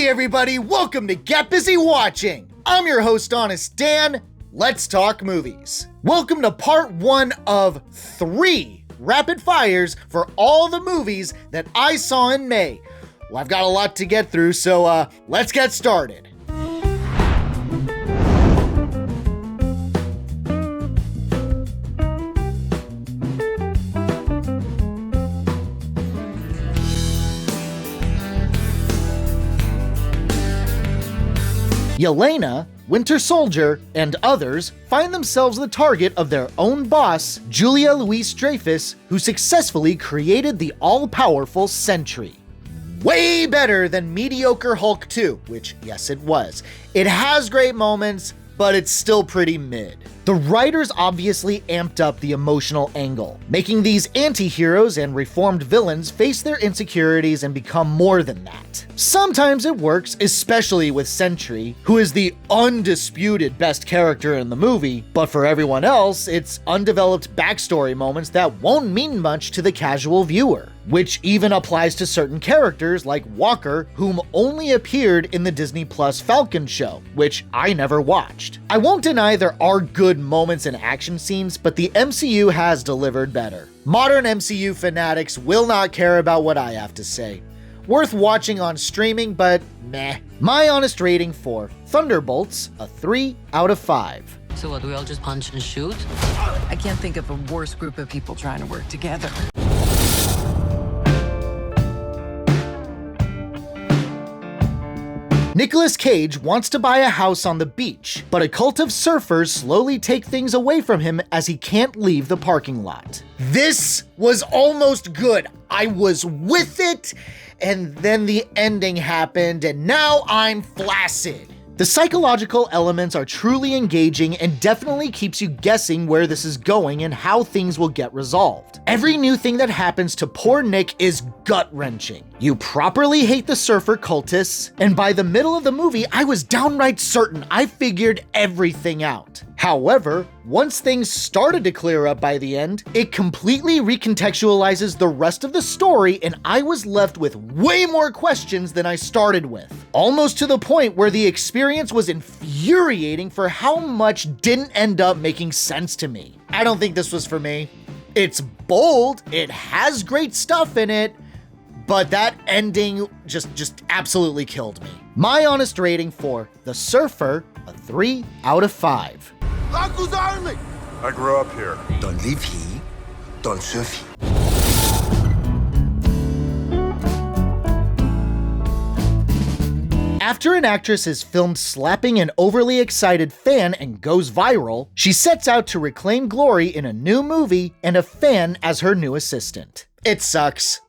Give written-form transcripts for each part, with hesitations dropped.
Hey everybody, welcome to Get Busy Watching. I'm your host, Honest Dan. Let's talk movies. Welcome to part 1 of 3 rapid fires for all the movies that I saw in May. Well, I've got a lot to get through, so let's get started. Yelena, Winter Soldier, and others find themselves the target of their own boss, Julia Louis-Dreyfus, who successfully created the all-powerful Sentry. Way better than mediocre Hulk 2, which, yes, it was. It has great moments, but it's still pretty mid. The writers obviously amped up the emotional angle, making these anti-heroes and reformed villains face their insecurities and become more than that. Sometimes it works, especially with Sentry, who is the undisputed best character in the movie, but for everyone else, it's undeveloped backstory moments that won't mean much to the casual viewer. Which even applies to certain characters like Walker, whom only appeared in the Disney Plus Falcon show, which I never watched. I won't deny there are good moments and action scenes, but the MCU has delivered better. Modern MCU fanatics will not care about what I have to say. Worth watching on streaming, but meh. My honest rating for Thunderbolts, a 3 out of 5. So what, do we all just punch and shoot? I can't think of a worse group of people trying to work together. Nicolas Cage wants to buy a house on the beach, but a cult of surfers slowly take things away from him as he can't leave the parking lot. This was almost good. I was with it, and then the ending happened, and now I'm flaccid. The psychological elements are truly engaging and definitely keeps you guessing where this is going and how things will get resolved. Every new thing that happens to poor Nick is gut-wrenching. You properly hate the surfer cultists, and by the middle of the movie, I was downright certain I figured everything out. However, once things started to clear up by the end, it completely recontextualizes the rest of the story, and I was left with way more questions than I started with. Almost to the point where the experience was infuriating for how much didn't end up making sense to me. I don't think this was for me. It's bold, it has great stuff in it, but that ending just absolutely killed me. My honest rating for The Surfer, a 3 out of 5. Uncle's Army! I grew up here. Don't live here, don't surf here. After an actress is filmed slapping an overly excited fan and goes viral, she sets out to reclaim glory in a new movie and a fan as her new assistant. It sucks.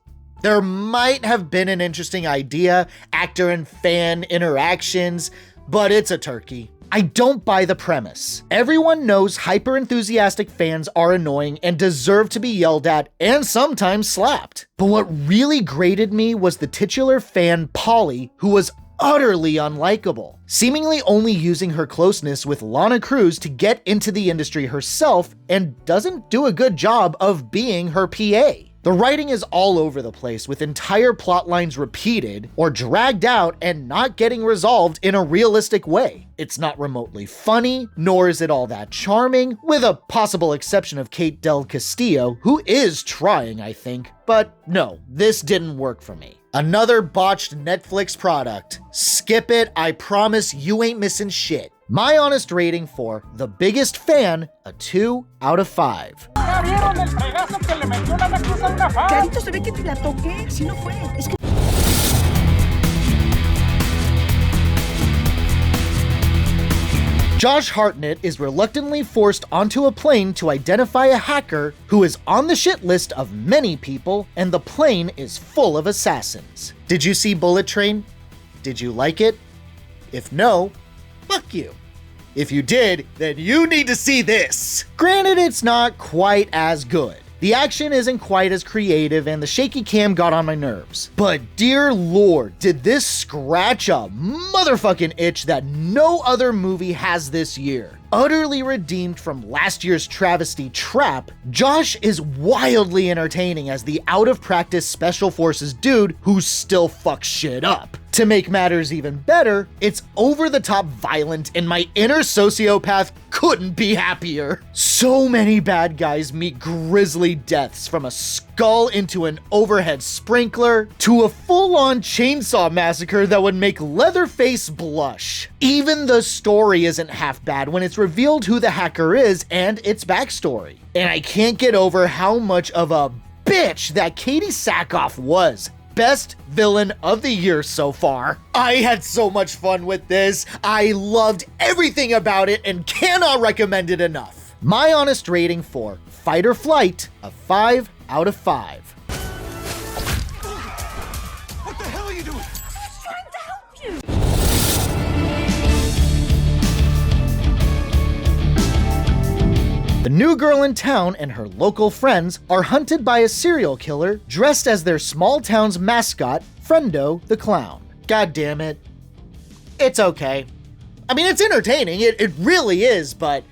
There might have been an interesting idea, actor and fan interactions, but it's a turkey. I don't buy the premise. Everyone knows hyper-enthusiastic fans are annoying and deserve to be yelled at and sometimes slapped. But what really grated me was the titular fan, Polly, who was utterly unlikable, seemingly only using her closeness with Lana Cruz to get into the industry herself and doesn't do a good job of being her PA. The writing is all over the place, with entire plot lines repeated or dragged out and not getting resolved in a realistic way. It's not remotely funny, nor is it all that charming, with a possible exception of Kate Del Castillo, who is trying, I think. But no, this didn't work for me. Another botched Netflix product. Skip it, I promise you ain't missing shit. My honest rating for The Biggest Fan, a 2 out of 5. Clarito se ve que te la toqué, así no fue. Es que... Josh Hartnett is reluctantly forced onto a plane to identify a hacker who is on the shit list of many people, and the plane is full of assassins. Did you see Bullet Train? Did you like it? If no, fuck you. If you did, then you need to see this. Granted, it's not quite as good. The action isn't quite as creative and the shaky cam got on my nerves. But dear lord, did this scratch a motherfucking itch that no other movie has this year. Utterly redeemed from last year's travesty Trap, Josh is wildly entertaining as the out-of-practice special forces dude who still fucks shit up. To make matters even better, it's over-the-top violent and my inner sociopath couldn't be happier. So many bad guys meet grisly deaths, from a skull into an overhead sprinkler to a full-on chainsaw massacre that would make Leatherface blush. Even the story isn't half bad when it's revealed who the hacker is and its backstory. And I can't get over how much of a bitch that Katie Sackhoff was. Best villain of the year so far. I had so much fun with this. I loved everything about it and cannot recommend it enough. My honest rating for Fight or Flight, a 5 out of 5. What the hell are you doing? Trying to help you. The new girl in town and her local friends are hunted by a serial killer dressed as their small town's mascot, Friendo the Clown. God damn it. It's okay. I mean, it's entertaining, it really is, but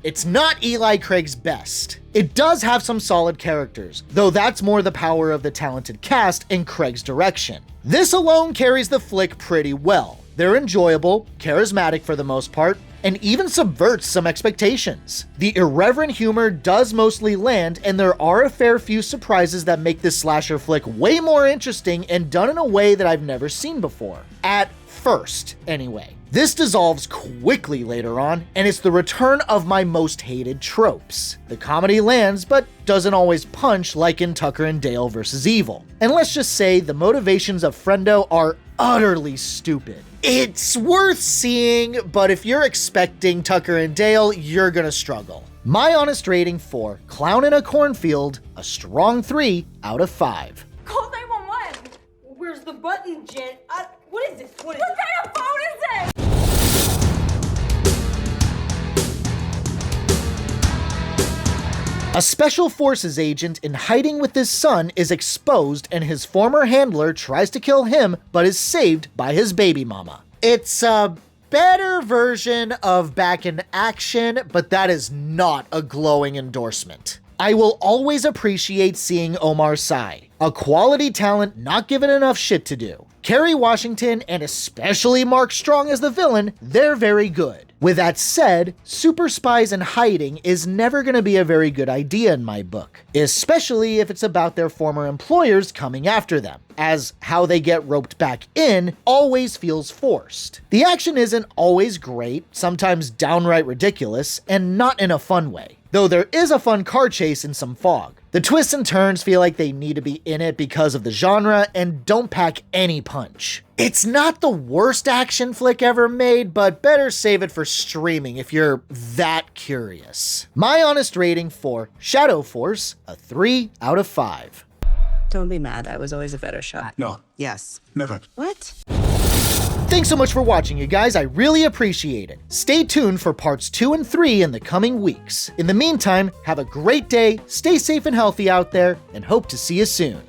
it's not Eli Craig's best. It does have some solid characters, though that's more the power of the talented cast and Craig's direction. This alone carries the flick pretty well. They're enjoyable, charismatic for the most part, and even subverts some expectations. The irreverent humor does mostly land, and there are a fair few surprises that make this slasher flick way more interesting and done in a way that I've never seen before. At first, anyway. This dissolves quickly later on, and it's the return of my most hated tropes. The comedy lands, but doesn't always punch like in Tucker and Dale vs. Evil. And let's just say the motivations of Friendo are utterly stupid. It's worth seeing, but if you're expecting Tucker and Dale, you're gonna struggle. My honest rating for Clown in a Cornfield, a strong 3 out of 5. Call 911. Where's the button, Jen? What is this? What What kind of phone is this? A special forces agent in hiding with his son is exposed, and his former handler tries to kill him but is saved by his baby mama. It's a better version of Back in Action, but that is not a glowing endorsement. I will always appreciate seeing Omar Sy, a quality talent not given enough shit to do. Kerry Washington and especially Mark Strong as the villain, they're very good. With that said, super spies in hiding is never going to be a very good idea in my book, especially if it's about their former employers coming after them, as how they get roped back in always feels forced. The action isn't always great, sometimes downright ridiculous, and not in a fun way. Though there is a fun car chase in some fog. The twists and turns feel like they need to be in it because of the genre and don't pack any punch. It's not the worst action flick ever made, but better save it for streaming if you're that curious. My honest rating for Shadow Force, a 3 out of 5. Don't be mad, I was always a better shot. No, Yes. never. What? Thanks so much for watching, you guys. I really appreciate it. Stay tuned for parts 2 and 3 in the coming weeks. In the meantime, have a great day, stay safe and healthy out there, and hope to see you soon.